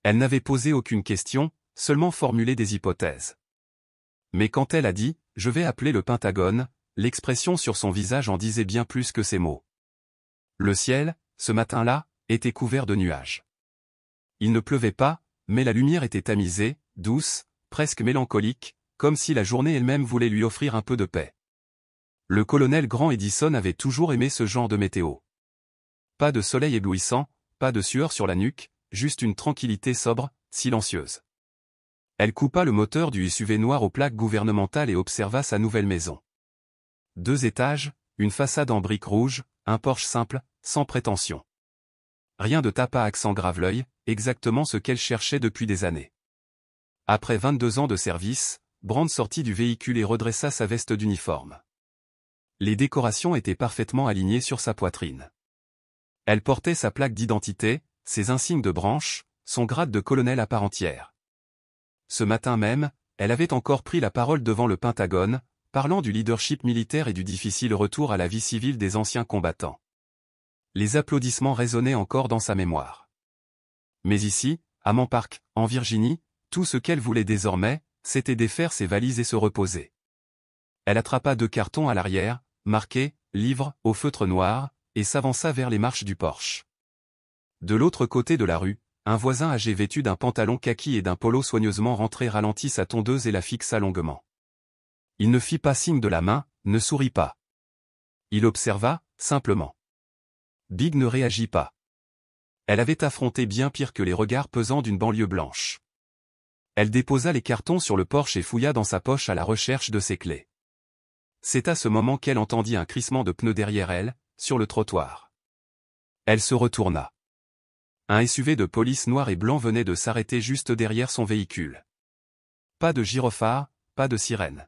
Elle n'avait posé aucune question, seulement formulé des hypothèses. Mais quand elle a dit « Je vais appeler le Pentagone », l'expression sur son visage en disait bien plus que ces mots. Le ciel, ce matin-là, était couvert de nuages. Il ne pleuvait pas, mais la lumière était tamisée, douce, presque mélancolique, comme si la journée elle-même voulait lui offrir un peu de paix. Le colonel Grant Edison avait toujours aimé ce genre de météo. Pas de soleil éblouissant, pas de sueur sur la nuque, juste une tranquillité sobre, silencieuse. Elle coupa le moteur du SUV noir aux plaques gouvernementales et observa sa nouvelle maison. 2 étages, une façade en briques rouges, un porche simple, sans prétention. Rien de tape à accent grave-l'œil, exactement ce qu'elle cherchait depuis des années. Après 22 ans de service, Brand sortit du véhicule et redressa sa veste d'uniforme. Les décorations étaient parfaitement alignées sur sa poitrine. Elle portait sa plaque d'identité, ses insignes de branche, son grade de colonel à part entière. Ce matin même, elle avait encore pris la parole devant le Pentagone, parlant du leadership militaire et du difficile retour à la vie civile des anciens combattants. Les applaudissements résonnaient encore dans sa mémoire. Mais ici, à Mont Park, en Virginie, tout ce qu'elle voulait désormais, c'était défaire ses valises et se reposer. Elle attrapa 2 cartons à l'arrière, marqués « Livres » au feutre noir, et s'avança vers les marches du porche. De l'autre côté de la rue, un voisin âgé vêtu d'un pantalon kaki et d'un polo soigneusement rentré ralentit sa tondeuse et la fixa longuement. Il ne fit pas signe de la main, ne sourit pas. Il observa, simplement. Big ne réagit pas. Elle avait affronté bien pire que les regards pesants d'une banlieue blanche. Elle déposa les cartons sur le porche et fouilla dans sa poche à la recherche de ses clés. C'est à ce moment qu'elle entendit un crissement de pneus derrière elle, sur le trottoir. Elle se retourna. Un SUV de police noir et blanc venait de s'arrêter juste derrière son véhicule. Pas de gyrophare, pas de sirène.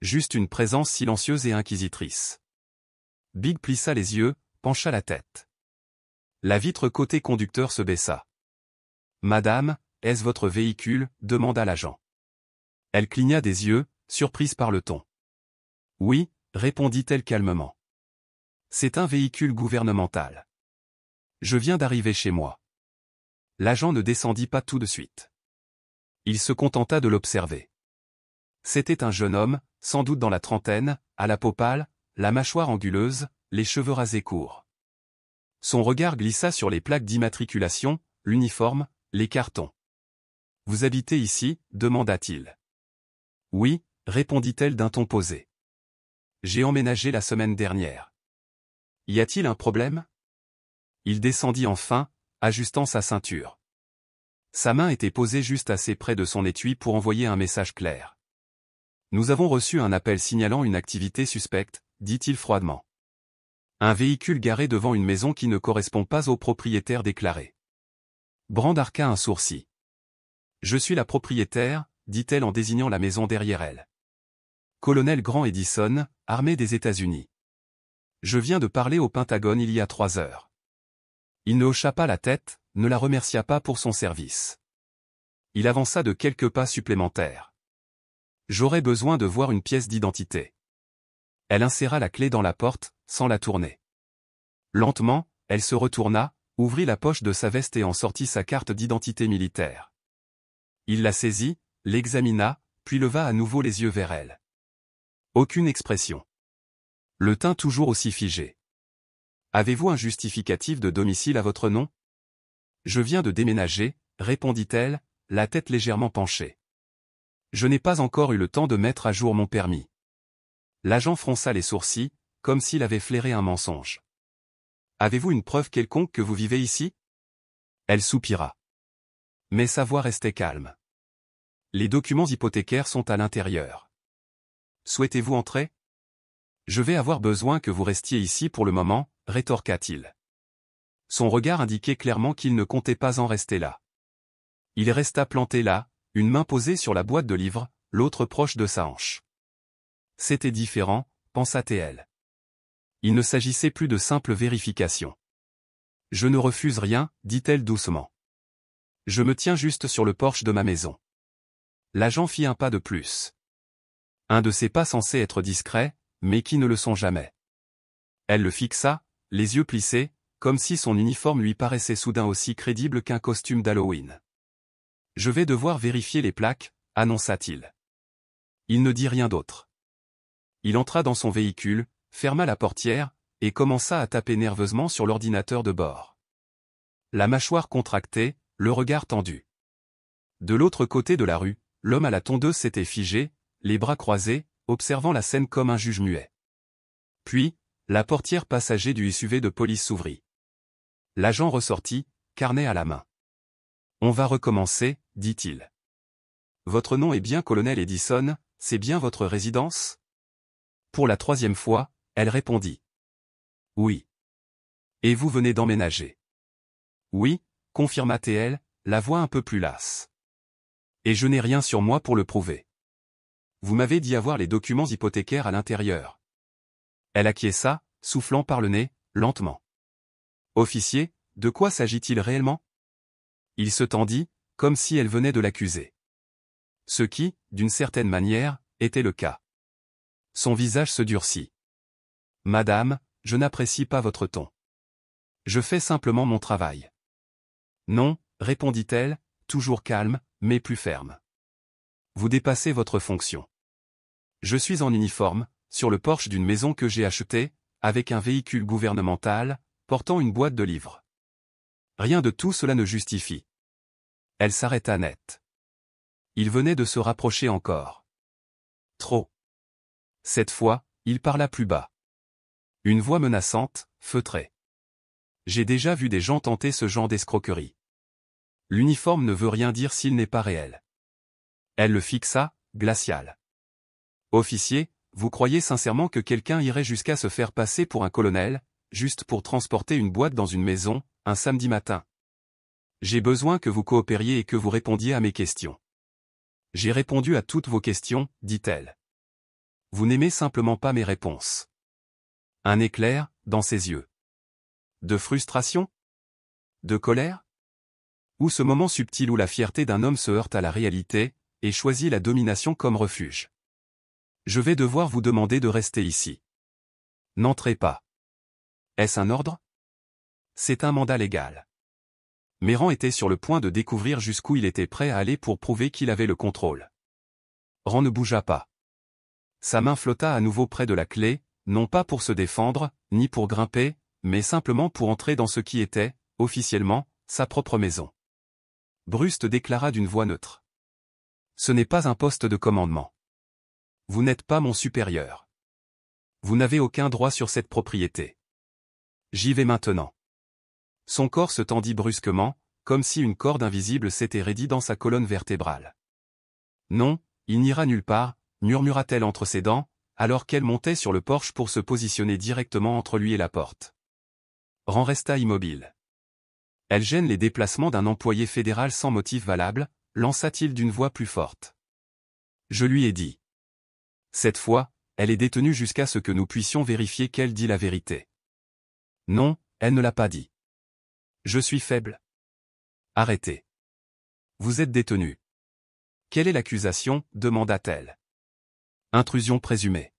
Juste une présence silencieuse et inquisitrice. Big plissa les yeux, pencha la tête. La vitre côté conducteur se baissa. « Madame, est-ce votre véhicule » demanda l'agent. Elle cligna des yeux, surprise par le ton. « Oui » répondit-elle calmement. « C'est un véhicule gouvernemental. Je viens d'arriver chez moi. » L'agent ne descendit pas tout de suite. Il se contenta de l'observer. C'était un jeune homme, sans doute dans la trentaine, à la peau pâle, la mâchoire anguleuse, les cheveux rasés courts. Son regard glissa sur les plaques d'immatriculation, l'uniforme, les cartons. « Vous habitez ici » demanda-t-il. « Oui » répondit-elle d'un ton posé. « J'ai emménagé la semaine dernière. » « Y a-t-il un problème » Il descendit enfin, ajustant sa ceinture. Sa main était posée juste assez près de son étui pour envoyer un message clair. « Nous avons reçu un appel signalant une activité suspecte » dit-il froidement. « Un véhicule garé devant une maison qui ne correspond pas au propriétaire déclaré. » Brand arqua un sourcil. « Je suis la propriétaire » dit-elle en désignant la maison derrière elle. « Colonel Grant Edison, armée des États-Unis. Je viens de parler au Pentagone il y a 3 heures. » Il ne hocha pas la tête, ne la remercia pas pour son service. Il avança de quelques pas supplémentaires. « J'aurais besoin de voir une pièce d'identité. » Elle inséra la clé dans la porte, sans la tourner. Lentement, elle se retourna, ouvrit la poche de sa veste et en sortit sa carte d'identité militaire. Il la saisit, l'examina, puis leva à nouveau les yeux vers elle. Aucune expression. Le teint toujours aussi figé. « Avez-vous un justificatif de domicile à votre nom ?»« Je viens de déménager » répondit-elle, la tête légèrement penchée. « Je n'ai pas encore eu le temps de mettre à jour mon permis. » L'agent fronça les sourcils, comme s'il avait flairé un mensonge. « Avez-vous une preuve quelconque que vous vivez ici ?» Elle soupira. Mais sa voix restait calme. « Les documents hypothécaires sont à l'intérieur. Souhaitez-vous entrer ? » « Je vais avoir besoin que vous restiez ici pour le moment » rétorqua-t-il. Son regard indiquait clairement qu'il ne comptait pas en rester là. Il resta planté là, une main posée sur la boîte de livres, l'autre proche de sa hanche. C'était différent, pensa-t-elle. Il ne s'agissait plus de simple vérification. « Je ne refuse rien » dit-elle doucement. « Je me tiens juste sur le porche de ma maison. » L'agent fit un pas de plus. Un de ces pas censés être discrets, mais qui ne le sont jamais. Elle le fixa, les yeux plissés, comme si son uniforme lui paraissait soudain aussi crédible qu'un costume d'Halloween. Je vais devoir vérifier les plaques, annonça-t-il. Il ne dit rien d'autre. Il entra dans son véhicule, ferma la portière, et commença à taper nerveusement sur l'ordinateur de bord. La mâchoire contractée, le regard tendu. De l'autre côté de la rue, l'homme à la tondeuse s'était figé, les bras croisés, observant la scène comme un juge muet. Puis, la portière passager du SUV de police s'ouvrit. L'agent ressortit, carnet à la main. « On va recommencer, dit-il. Votre nom est bien colonel Edison, c'est bien votre résidence ? Pour la 3e fois, elle répondit. Oui. Et vous venez d'emménager. Oui, confirma-t-elle, la voix un peu plus lasse. Et je n'ai rien sur moi pour le prouver. Vous m'avez dit avoir les documents hypothécaires à l'intérieur. Elle acquiesça, soufflant par le nez, lentement. Officier, de quoi s'agit-il réellement ? Il se tendit, comme si elle venait de l'accuser. Ce qui, d'une certaine manière, était le cas. Son visage se durcit. Madame, je n'apprécie pas votre ton. Je fais simplement mon travail. Non, répondit-elle, toujours calme, mais plus ferme. Vous dépassez votre fonction. Je suis en uniforme, sur le porche d'une maison que j'ai achetée, avec un véhicule gouvernemental, portant une boîte de livres. Rien de tout cela ne justifie. Elle s'arrêta net. Il venait de se rapprocher encore. Trop. Cette fois, il parla plus bas. Une voix menaçante, feutrée. J'ai déjà vu des gens tenter ce genre d'escroquerie. L'uniforme ne veut rien dire s'il n'est pas réel. Elle le fixa, glaciale. Officier, vous croyez sincèrement que quelqu'un irait jusqu'à se faire passer pour un colonel, juste pour transporter une boîte dans une maison, un samedi matin? J'ai besoin que vous coopériez et que vous répondiez à mes questions. J'ai répondu à toutes vos questions, dit-elle. Vous n'aimez simplement pas mes réponses. Un éclair, dans ses yeux. De frustration? De colère? Ou ce moment subtil où la fierté d'un homme se heurte à la réalité, et choisit la domination comme refuge. Je vais devoir vous demander de rester ici. N'entrez pas. Est-ce un ordre? C'est un mandat légal. Méran était sur le point de découvrir jusqu'où il était prêt à aller pour prouver qu'il avait le contrôle. Rand ne bougea pas. Sa main flotta à nouveau près de la clé, non pas pour se défendre, ni pour grimper, mais simplement pour entrer dans ce qui était, officiellement, sa propre maison. Brust déclara d'une voix neutre. Ce n'est pas un poste de commandement. Vous n'êtes pas mon supérieur. Vous n'avez aucun droit sur cette propriété. J'y vais maintenant. Son corps se tendit brusquement, comme si une corde invisible s'était raidie dans sa colonne vertébrale. Non, il n'ira nulle part, murmura-t-elle entre ses dents, alors qu'elle montait sur le porche pour se positionner directement entre lui et la porte. Rand resta immobile. Elle gêne les déplacements d'un employé fédéral sans motif valable, lança-t-il d'une voix plus forte. Je lui ai dit. Cette fois, elle est détenue jusqu'à ce que nous puissions vérifier qu'elle dit la vérité. Non, elle ne l'a pas dit. Je suis faible. Arrêtez. Vous êtes détenu. Quelle est l'accusation, demanda-t-elle. Intrusion présumée.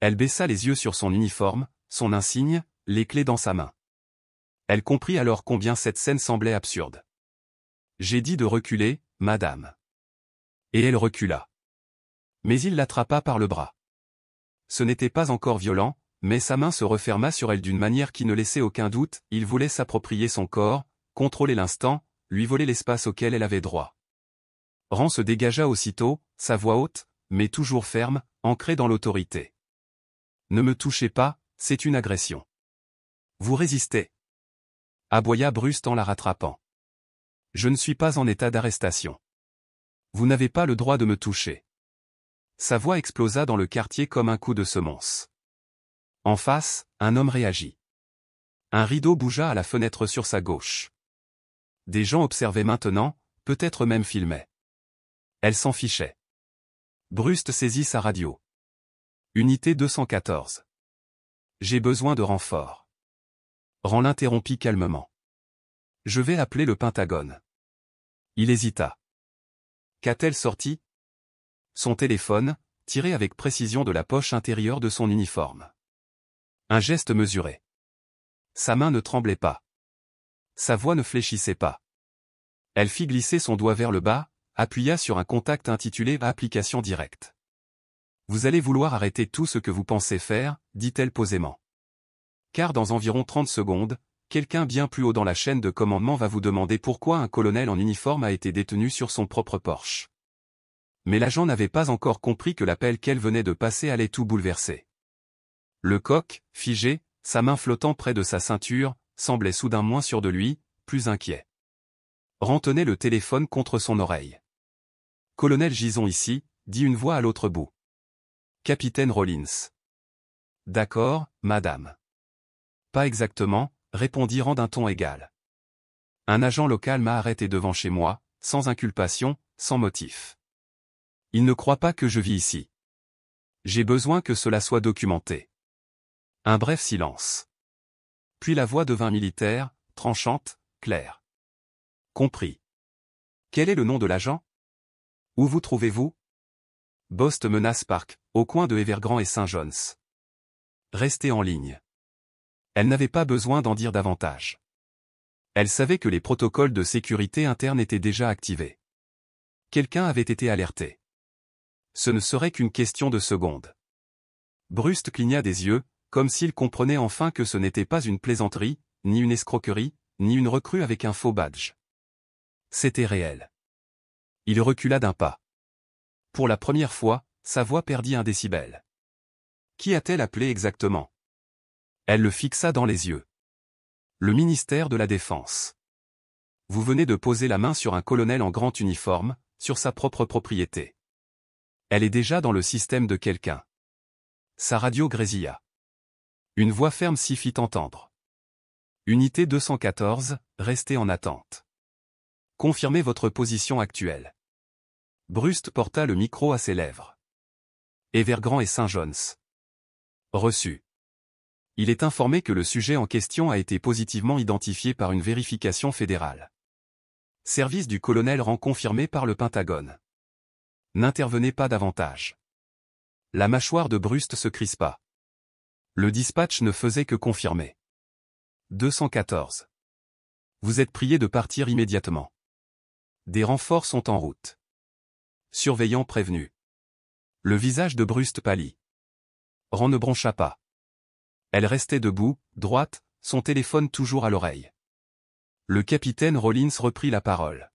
Elle baissa les yeux sur son uniforme, son insigne, les clés dans sa main. Elle comprit alors combien cette scène semblait absurde. J'ai dit de reculer, madame. Et elle recula. Mais il l'attrapa par le bras. Ce n'était pas encore violent, mais sa main se referma sur elle d'une manière qui ne laissait aucun doute, il voulait s'approprier son corps, contrôler l'instant, lui voler l'espace auquel elle avait droit. Rand se dégagea aussitôt, sa voix haute, mais toujours ferme, ancrée dans l'autorité. Ne me touchez pas, c'est une agression. Vous résistez. Aboya Brust en la rattrapant. Je ne suis pas en état d'arrestation. Vous n'avez pas le droit de me toucher. Sa voix explosa dans le quartier comme un coup de semonce. En face, un homme réagit. Un rideau bougea à la fenêtre sur sa gauche. Des gens observaient maintenant, peut-être même filmaient. Elle s'en fichait. Brust saisit sa radio. Unité 214. J'ai besoin de renfort. Rand l'interrompit calmement. Je vais appeler le Pentagone. Il hésita. Qu'a-t-elle sorti? Son téléphone, tiré avec précision de la poche intérieure de son uniforme. Un geste mesuré. Sa main ne tremblait pas. Sa voix ne fléchissait pas. Elle fit glisser son doigt vers le bas, appuya sur un contact intitulé « Application directe ». Vous allez vouloir arrêter tout ce que vous pensez faire, dit-elle posément. Car dans environ 30 secondes, quelqu'un bien plus haut dans la chaîne de commandement va vous demander pourquoi un colonel en uniforme a été détenu sur son propre Porsche. Mais l'agent n'avait pas encore compris que l'appel qu'elle venait de passer allait tout bouleverser. Le coq, figé, sa main flottant près de sa ceinture, semblait soudain moins sûr de lui, plus inquiet. Rand tenait le téléphone contre son oreille. « Colonel Gison ici », dit une voix à l'autre bout. « Capitaine Rollins. »« D'accord, madame. »« Pas exactement », répondit Rand d'un ton égal. « Un agent local m'a arrêté devant chez moi, sans inculpation, sans motif. Il ne croit pas que je vis ici. J'ai besoin que cela soit documenté. » Un bref silence. Puis la voix devint militaire, tranchante, claire. « Compris. Quel est le nom de l'agent? Où vous trouvez-vous? » Bost Menace Park, au coin de Evergrande et St. John's. Restez en ligne. Elle n'avait pas besoin d'en dire davantage. Elle savait que les protocoles de sécurité interne étaient déjà activés. Quelqu'un avait été alerté. Ce ne serait qu'une question de secondes. Brust cligna des yeux, comme s'il comprenait enfin que ce n'était pas une plaisanterie, ni une escroquerie, ni une recrue avec un faux badge. C'était réel. Il recula d'un pas. Pour la première fois, sa voix perdit un décibel. Qui a-t-elle appelé exactement? Elle le fixa dans les yeux. Le ministère de la Défense. Vous venez de poser la main sur un colonel en grand uniforme, sur sa propre propriété. Elle est déjà dans le système de quelqu'un. Sa radio grésilla. Une voix ferme s'y fit entendre. Unité 214, restez en attente. Confirmez votre position actuelle. Brust porta le micro à ses lèvres. Evergrande et St. John's. Reçu. Il est informé que le sujet en question a été positivement identifié par une vérification fédérale. Service du colonel Rand confirmé par le Pentagone. N'intervenez pas davantage. La mâchoire de Brust se crispa. Le dispatch ne faisait que confirmer. 214. Vous êtes prié de partir immédiatement. Des renforts sont en route. Surveillant prévenu. Le visage de Brust pâlit. Rand ne broncha pas. Elle restait debout, droite, son téléphone toujours à l'oreille. Le capitaine Rollins reprit la parole.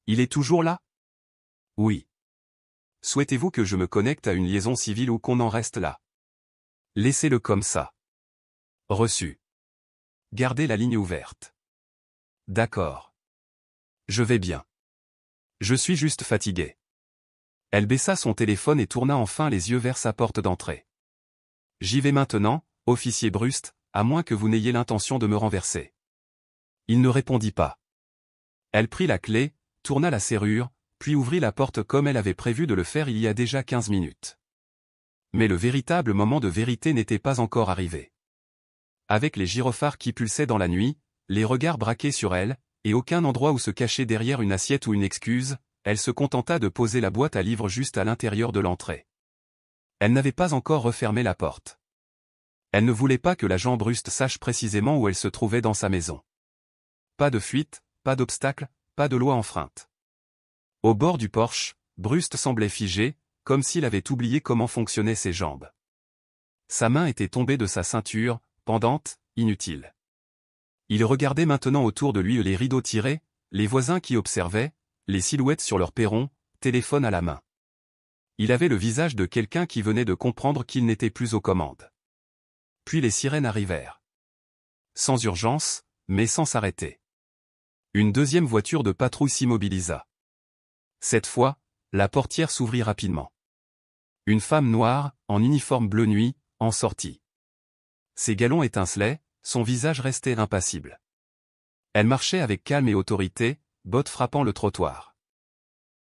Il est toujours là? Oui. Souhaitez-vous que je me connecte à une liaison civile ou qu'on en reste là? Laissez-le comme ça. Reçu. Gardez la ligne ouverte. D'accord. Je vais bien. Je suis juste fatigué. Elle baissa son téléphone et tourna enfin les yeux vers sa porte d'entrée. J'y vais maintenant, officier Brust, à moins que vous n'ayez l'intention de me renverser. Il ne répondit pas. Elle prit la clé, tourna la serrure, puis ouvrit la porte comme elle avait prévu de le faire il y a déjà 15 minutes. Mais le véritable moment de vérité n'était pas encore arrivé. Avec les gyrophares qui pulsaient dans la nuit, les regards braqués sur elle, et aucun endroit où se cacher derrière une assiette ou une excuse, elle se contenta de poser la boîte à livres juste à l'intérieur de l'entrée. Elle n'avait pas encore refermé la porte. Elle ne voulait pas que l'agent Brust sache précisément où elle se trouvait dans sa maison. Pas de fuite, pas d'obstacle, pas de loi enfreinte. Au bord du porche, Brust semblait figé, comme s'il avait oublié comment fonctionnaient ses jambes. Sa main était tombée de sa ceinture, pendante, inutile. Il regardait maintenant autour de lui les rideaux tirés, les voisins qui observaient, les silhouettes sur leur perron, téléphone à la main. Il avait le visage de quelqu'un qui venait de comprendre qu'il n'était plus aux commandes. Puis les sirènes arrivèrent. Sans urgence, mais sans s'arrêter. Une deuxième voiture de patrouille s'immobilisa. Cette fois, la portière s'ouvrit rapidement. Une femme noire, en uniforme bleu nuit, en sortit. Ses galons étincelaient, son visage restait impassible. Elle marchait avec calme et autorité, bottes frappant le trottoir.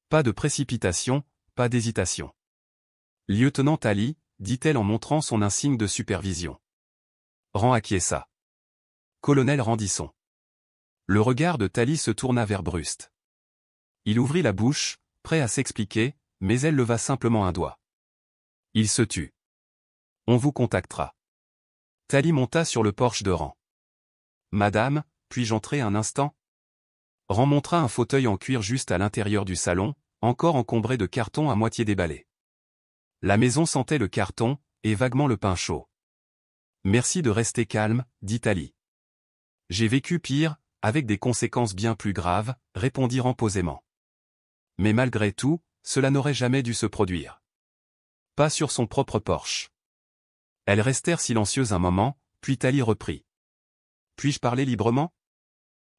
Pas de précipitation, pas d'hésitation. « Lieutenant Ali », dit-elle en montrant son insigne de supervision. Rand acquiesça. « Colonel Randisson. » Le regard de Tali se tourna vers Brust. Il ouvrit la bouche, prêt à s'expliquer, mais elle leva simplement un doigt. Il se tut. « On vous contactera. » Tali monta sur le porche de Rand. « Madame, puis-je entrer un instant ?» Rand montra un fauteuil en cuir juste à l'intérieur du salon, encore encombré de cartons à moitié déballés. La maison sentait le carton, et vaguement le pain chaud. Merci de rester calme, dit Ali. J'ai vécu pire, avec des conséquences bien plus graves, répondit Rand posément. Mais malgré tout, cela n'aurait jamais dû se produire. Pas sur son propre porche. Elles restèrent silencieuses un moment, puis Ali reprit. Puis-je parler librement?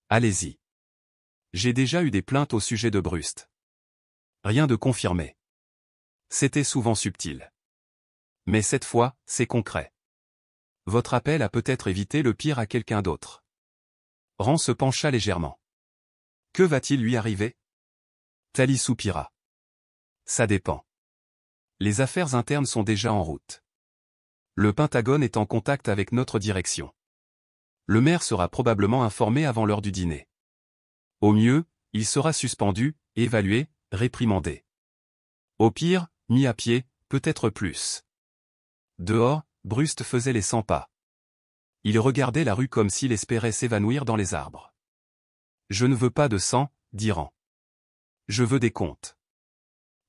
Allez-y. J'ai déjà eu des plaintes au sujet de Brust. Rien de confirmé. C'était souvent subtil. Mais cette fois, c'est concret. Votre appel a peut-être évité le pire à quelqu'un d'autre. Rand se pencha légèrement. Que va-t-il lui arriver? Tali soupira. Ça dépend. Les affaires internes sont déjà en route. Le Pentagone est en contact avec notre direction. Le maire sera probablement informé avant l'heure du dîner. Au mieux, il sera suspendu, évalué, réprimandé. Au pire, mis à pied, peut-être plus. Dehors, Brust faisait les 100 pas. Il regardait la rue comme s'il espérait s'évanouir dans les arbres. Je ne veux pas de sang, dit Rand. Je veux des comptes.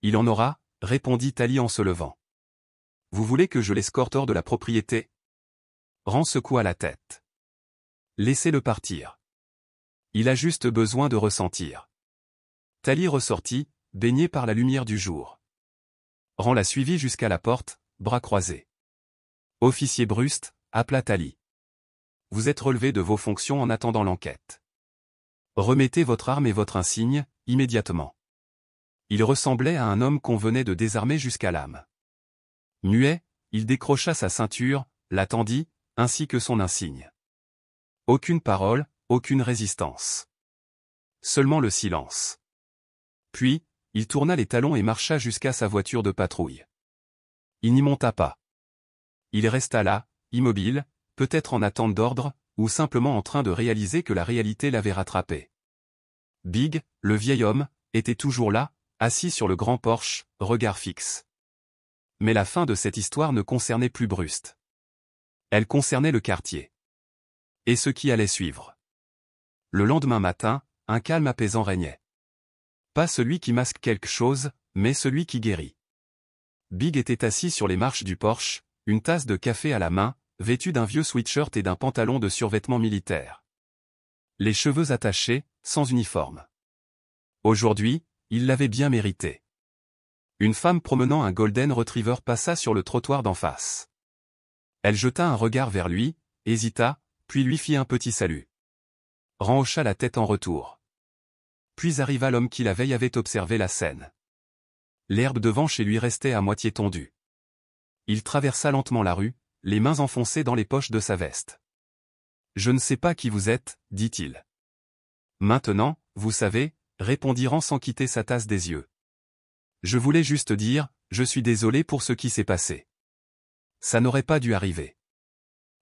Il en aura, répondit Tali en se levant. Vous voulez que je l'escorte hors de la propriété? Rand secoua la tête. Laissez-le partir. Il a juste besoin de ressentir. Tali ressortit, baignée par la lumière du jour. Rand la suivit jusqu'à la porte, bras croisés. Officier Brust, appela Tali. Vous êtes relevé de vos fonctions en attendant l'enquête. Remettez votre arme et votre insigne, immédiatement. Il ressemblait à un homme qu'on venait de désarmer jusqu'à l'âme. Muet, il décrocha sa ceinture, la tendit, ainsi que son insigne. Aucune parole, aucune résistance. Seulement le silence. Puis, il tourna les talons et marcha jusqu'à sa voiture de patrouille. Il n'y monta pas. Il resta là, immobile, peut-être en attente d'ordre, ou simplement en train de réaliser que la réalité l'avait rattrapé. Big, le vieil homme, était toujours là, assis sur le grand porche, regard fixe. Mais la fin de cette histoire ne concernait plus Brust. Elle concernait le quartier. Et ce qui allait suivre. Le lendemain matin, un calme apaisant régnait. Pas celui qui masque quelque chose, mais celui qui guérit. Big était assis sur les marches du porche, une tasse de café à la main, vêtu d'un vieux sweatshirt et d'un pantalon de survêtement militaire. Les cheveux attachés, sans uniforme. Aujourd'hui, il l'avait bien mérité. Une femme promenant un golden retriever passa sur le trottoir d'en face. Elle jeta un regard vers lui, hésita, puis lui fit un petit salut. Rand hocha la tête en retour. Puis arriva l'homme qui la veille avait observé la scène. L'herbe devant chez lui restait à moitié tondue. Il traversa lentement la rue, les mains enfoncées dans les poches de sa veste. « Je ne sais pas qui vous êtes, dit-il. Maintenant, vous savez, répondit Rand sans quitter sa tasse des yeux. Je voulais juste dire, je suis désolé pour ce qui s'est passé. Ça n'aurait pas dû arriver.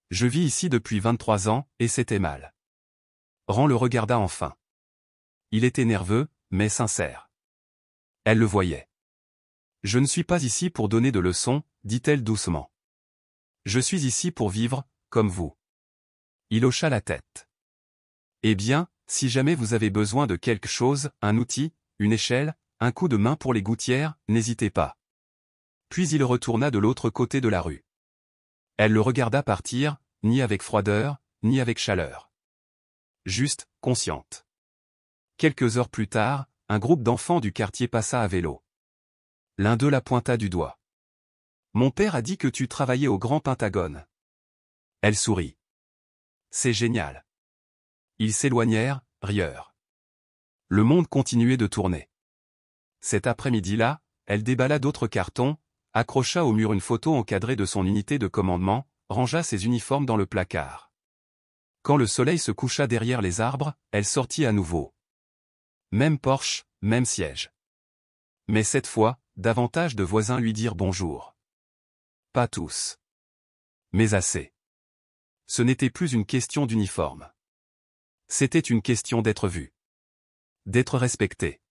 Je vis ici depuis 23 ans, et c'était mal. Rand le regarda enfin. Il était nerveux, mais sincère. Elle le voyait. Je ne suis pas ici pour donner de leçons, dit-elle doucement. Je suis ici pour vivre, comme vous. Il hocha la tête. Eh bien, si jamais vous avez besoin de quelque chose, un outil, une échelle, un coup de main pour les gouttières, n'hésitez pas. Puis il retourna de l'autre côté de la rue. Elle le regarda partir, ni avec froideur, ni avec chaleur. Juste, consciente. Quelques heures plus tard, un groupe d'enfants du quartier passa à vélo. L'un d'eux la pointa du doigt. « Mon père a dit que tu travaillais au Grand Pentagone. » Elle sourit. « C'est génial. » Ils s'éloignèrent, rieurs. Le monde continuait de tourner. Cet après-midi-là, elle déballa d'autres cartons, accrocha au mur une photo encadrée de son unité de commandement, rangea ses uniformes dans le placard. Quand le soleil se coucha derrière les arbres, elle sortit à nouveau. Même Porsche, même siège. Mais cette fois, davantage de voisins lui dirent bonjour. Pas tous. Mais assez. Ce n'était plus une question d'uniforme. C'était une question d'être vue. D'être respectée.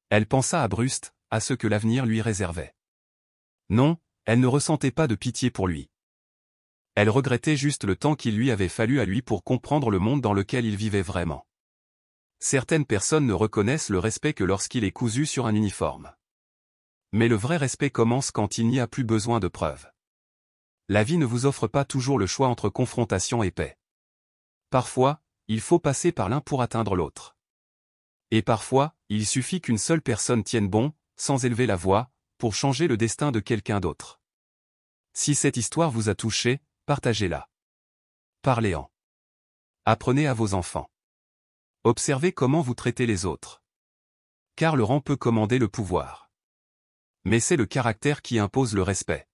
Elle pensa à Brust, à ce que l'avenir lui réservait. Non, elle ne ressentait pas de pitié pour lui. Elle regrettait juste le temps qu'il lui avait fallu à lui pour comprendre le monde dans lequel il vivait vraiment. Certaines personnes ne reconnaissent le respect que lorsqu'il est cousu sur un uniforme. Mais le vrai respect commence quand il n'y a plus besoin de preuves. La vie ne vous offre pas toujours le choix entre confrontation et paix. Parfois, il faut passer par l'un pour atteindre l'autre. Et parfois, il suffit qu'une seule personne tienne bon, sans élever la voix, pour changer le destin de quelqu'un d'autre. Si cette histoire vous a touché, partagez-la. Parlez-en. Apprenez à vos enfants. Observez comment vous traitez les autres. Car le rang peut commander le pouvoir. Mais c'est le caractère qui impose le respect.